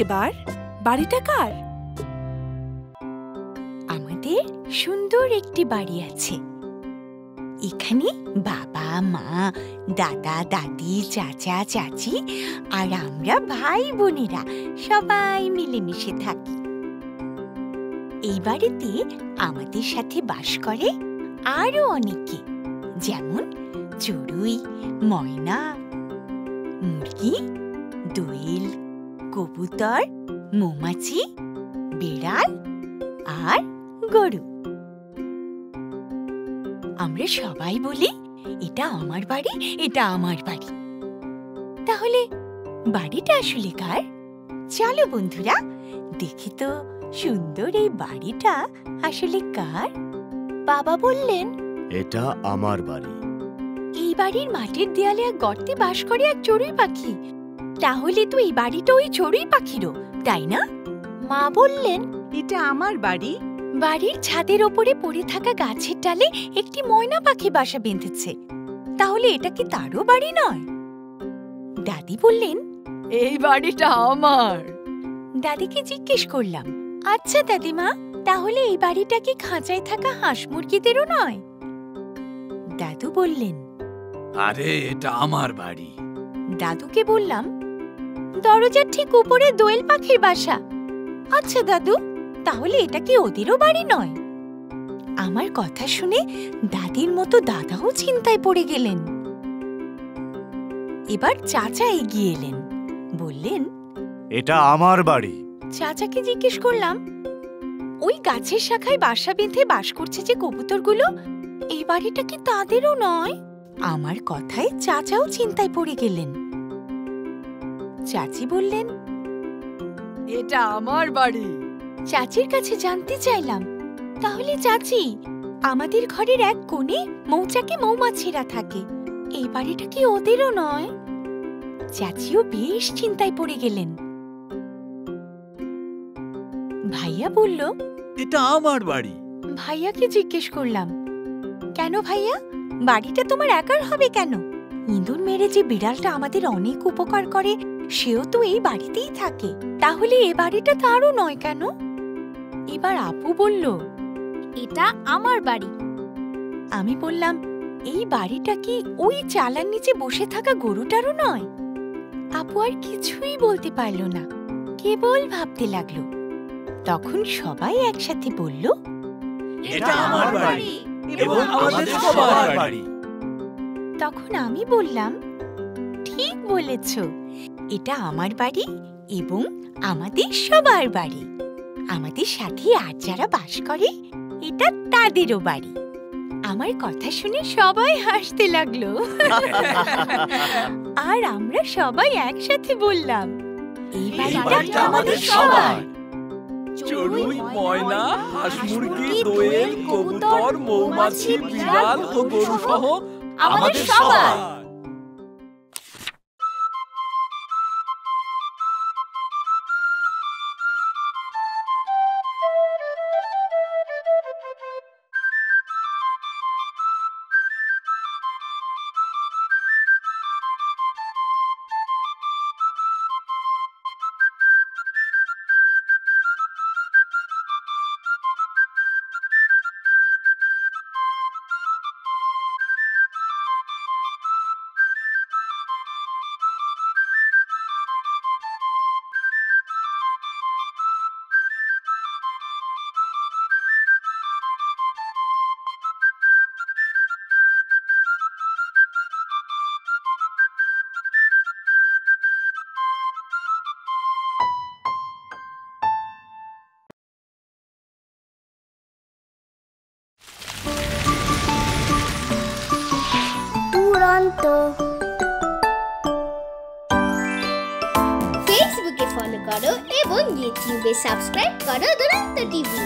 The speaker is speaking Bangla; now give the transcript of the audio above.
এবার বাড়িটা কার? আমাদের সুন্দর একটি বাড়ি আছে। এখানে বাবা মা, দাদা দাদি, চাচা চাচি আর আমরা ভাই বোনেরা সবাই মিলেমিশে থাকি। এই বাড়িতে আমাদের সাথে বাস করে আরো অনেকে, যেমন চড়ুই, ময়না, মুরগি, দোয়েল, কবুতর, মৌমাছি, বিড়াল আর গরু। আমরা সবাই বলি, এটা আমার বাড়ি, এটা আমার বাড়ি। তাহলে বাড়িটা আসলে কার? চলো বন্ধুরা, দেখি তো সুন্দর এই বাড়িটা আসলে কার। বাবা বললেন, এটা আমার বাড়ি। এই বাড়ির মাটির দেয়ালে এক গর্তে বাস করে এক চড়ুই পাখি। তাহলে তো এই বাড়িটা ওই চড়ুই পাখিরও, তাই না? মা বললেন, এটা আমার বাড়ি। বাড়ির ছাদের ওপরে পড়ে থাকা গাছের ডালে একটি ময়না পাখি বাসা বেঁধেছে। তাহলে এটা কি তারও বাড়ি নয়? দাদি বললেন, এই বাড়িটা আমার। দাদিকে জিজ্ঞেস করলাম, আচ্ছা দাদিমা, তাহলে এই বাড়িটা কি খাঁচায় থাকা হাঁস মুরগিদেরও নয়? দাদু বললেন, আরে এটা আমার বাড়ি। দাদুকে বললাম, দরজার ঠিক উপরে দোয়েল পাখির বাসা। আচ্ছা দাদু, তাহলে এটা কি ওদেরও বাড়ি নয়? আমার কথা শুনে দাদির মতো দাদাও চিন্তায় পড়ে গেলেন। এবার চাচা এগিয়ে এলেন, বললেন, এটা আমার বাড়ি। চাচাকে জিজ্ঞেস করলাম, ওই গাছের শাখায় বাসা বেঁধে বাস করছে যে কবুতরগুলো, এই বাড়িটা কি তাদেরও নয়? আমার কথায় চাচাও চিন্তায় পড়ে গেলেন। চাচি বললেন, এটা আমার বাড়ি। চাচির কাছে জানতে চাইলাম, তাহলে চাচি, আমাদের ঘরের এক কোণে মৌচাকে মৌমাছিরা থাকে, এই বাড়িটা কি ওদেরও নয়? চাচিও বেশ চিন্তায় পড়ে গেলেন। ভাইয়া বলল, এটা আমার বাড়ি। ভাইয়াকে জিজ্ঞেস করলাম, কেন ভাইয়া, বাড়িটা তোমার একার হবে কেন? ইঁদুর মেরে যে বিড়ালটা আমাদের অনেক উপকার করে, সেও তো এই বাড়িতেই থাকে, তাহলে এ বাড়িটা তারও নয় কেন? এবার আপু বলল, এটা আমার বাড়ি। আমি বললাম, এই বাড়িটা কি ওই চালার নিচে বসে থাকা গরুটারও নয়? আপু আর কিছুই বলতে পারল না, কেবল ভাবতে লাগলো। তখন সবাই একসাথে বলল, এটা আমার বাড়ি এবং আমাদের সবার বাড়ি। তখন আমি বললাম, ঠিক বলেছ, এটা আমার বাড়ি এবং আমাদের সবার বাড়ি। আমাদের সাথে আর যারা বাস করে, এটা তাদেরও বাড়ি। আমার কথা শুনে সবাই হাসতে লাগলো। আর আমরা সবাই একসাথে বললাম, এই বাড়িটা আমাদের সবার। চড়ুই, ময়না, হাঁস মুরগি, দোয়েল, কবুতর, মৌমাছি, বিড়াল ও গরু সহ আমাদের সবার। ফেসবুকে ফলো করো এবং ইউটিউবে সাবস্ক্রাইব করো দুরন্ত টিভি।